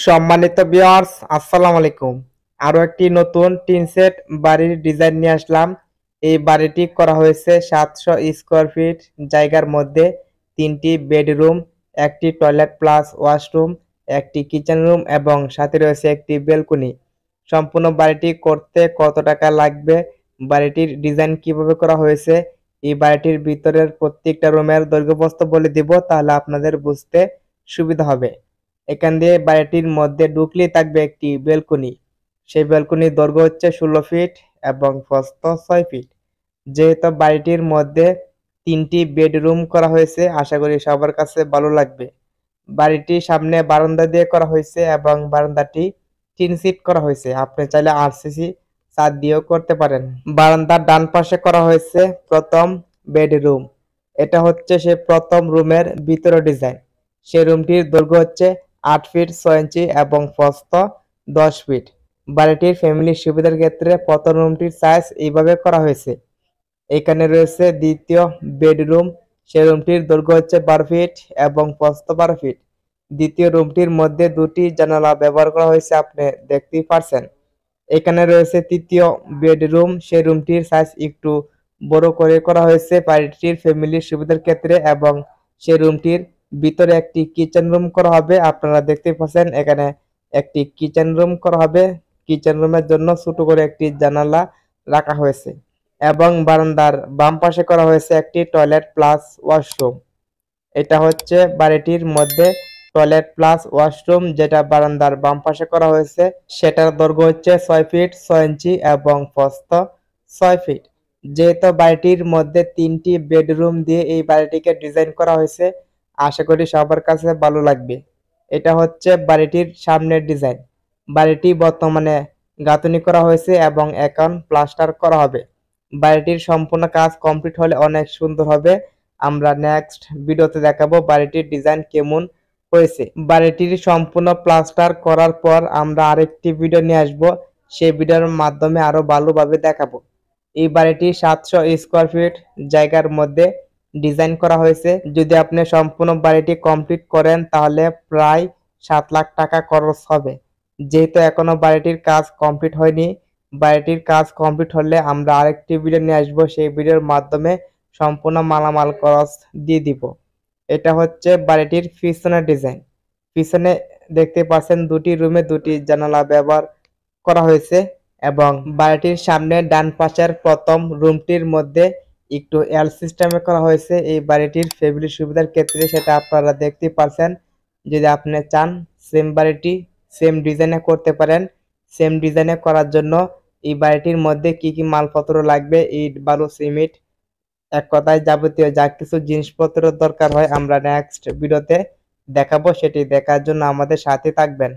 সম্মানিত ভিউয়ার্স, আসসালামু আলাইকুম। আরো একটি নতুন টিন সেট বাড়ির ডিজাইন নিয়ে আসলাম। এই বাড়িটি করা হয়েছে 700 স্কয়ার ফিট জায়গার মধ্যে। 3টি বেডরুম, একটি টয়লেট প্লাস ওয়াশরুম, একটি কিচেন রুম এবং সাথে রয়েছে একটি ব্যালকনি। সম্পূর্ণ বাড়িটি করতে কত টাকা লাগবে, বাড়িটির ডিজাইন কিভাবে করা হয়েছে, এই বাড়িটির ভিতরের প্রত্যেকটা রুমের দৈর্ঘ্য প্রস্থ বলে দিব, তাহলে আপনাদের বুঝতে সুবিধা হবে। এখান দিয়ে বাড়িটির মধ্যে ঢুকলেই থাকবে একটি ব্যালকনি। সেই ব্যালকনির দৈর্ঘ্য হচ্ছে 16 ফিট এবং প্রস্থ 6 ফিট। যেহেতু বাড়িটির মধ্যে 3টি বেডরুম করা হয়েছে, আশা করি সবার কাছে ভালো লাগবে। বাড়িটি সামনে বারান্দা দিয়ে করা হয়েছে এবং বারান্দাটি টিন শিট করা হয়েছে। আপনি চাইলে আরসিসি ছাদ দিয়েও করতে পারেন। বারান্দার ডান পাশে করা হয়েছে প্রথম বেডরুম। এটা হচ্ছে সে প্রথম রুমের ভিতরের ডিজাইন। সেই রুমটির দৈর্ঘ্য হচ্ছে 8 ফিট 6 ইঞ্চি এবং প্রস্থ 10 ফিট। বাড়িটির ফ্যামিলির সুবিধার ক্ষেত্রে প্রথম রুমটির সাইজ এইভাবে করা হয়েছে। এখানে রয়েছে দ্বিতীয় বেডরুম। সেই রুমটির দৈর্ঘ্য হচ্ছে 12 ফিট এবং প্রস্থ 12 ফিট। দ্বিতীয় রুমটির মধ্যে দুটি জানালা ব্যবহার করা হয়েছে, আপনি দেখতেই পারছেন। এখানে রয়েছে তৃতীয় বেডরুম। সেই রুমটির সাইজ একটু বড় করে করা হয়েছে বাড়িটির ফ্যামিলির সুবিধার ক্ষেত্রে এবং সেই রুমটির ভিতরে একটি কিচেন রুম করা হবে। আপনারা দেখতে পাচ্ছেন এখানে একটি কিচেন রুম করা হবে। কিচেন রুমের জন্য ছোট করে একটি জানালা রাখা হয়েছে এবং বারান্দার বাম পাশে করা হয়েছে একটি টয়লেট প্লাস ওয়াশরুম। এটা হচ্ছে বাড়িটির মধ্যে টয়লেট প্লাস ওয়াশরুম, যেটা বারান্দার বাম পাশে করা হয়েছে। সেটার দৈর্ঘ্য হচ্ছে 6 ফিট 6 ইঞ্চি এবং প্রস্থ 6 ফিট। যেহেতু বাড়িটির মধ্যে 3টি বেডরুম দিয়ে এই বাড়িটিকে ডিজাইন করা হয়েছে, আশা করি সবার কাছে ভালো লাগবে। এটা হচ্ছে বাড়িটির সামনের ডিজাইন। বাড়িটি বর্তমানে গাঁথুনি করা হয়েছে এবং এখন প্লাস্টার করা হবে। বাড়িটির সম্পূর্ণ কাজ কমপ্লিট হলে অনেক সুন্দর হবে। আমরা নেক্সট ভিডিওতে দেখাবো বাড়িটির ডিজাইন কেমন হয়েছে। বাড়িটির সম্পূর্ণ প্লাস্টার করার পর আমরা আরেকটি ভিডিও নিয়ে আসবো, সেই ভিডিওর মাধ্যমে আরো ভালোভাবে দেখাবো। এই বাড়িটি 700 স্কয়ার ফিট জায়গার মধ্যে ডিজাইন করা হয়েছে। যদি আপনি সম্পূর্ণ বাড়িটি কমপ্লিট করেন তাহলে প্রায় 7 লাখ টাকা খরচ হবে। যেহেতু এখনো বাড়িটির কাজ কমপ্লিট হয়নি, বাড়িটির কাজ কমপ্লিট হলে আমরা আরেকটি ভিডিও নিয়ে আসবো, সেই ভিডিওর মাধ্যমে সম্পূর্ণ মালামাল খরচ দিয়ে দিব। এটা হচ্ছে বাড়িটির পিছনের ডিজাইন। পিছনে দেখতে পাচ্ছেন দুটি রুমে দুটি জানালা ব্যবহার করা হয়েছে এবং বাড়িটির সামনে ডান পাশের প্রথম রুমটির মধ্যে একটু এল সিস্টেমে করা হয়েছে এই বাড়িটির ফ্যামিলির সুবিধার ক্ষেত্রে, সেটা আপনারা দেখতে পাচ্ছেন। যদি আপনি চান সেম বাড়িটি সেম ডিজাইনে করতে পারেন। সেম ডিজাইনে করার জন্য এই বাড়িটির মধ্যে কি কি মালপত্র লাগবে, ইট বালু সিমেন্ট, এক কথায় যাবতীয় যা কিছু জিনিসপত্র দরকার হয় আমরা নেক্সট ভিডিওতে দেখাবো। সেটি দেখার জন্য আমাদের সাথে থাকবেন।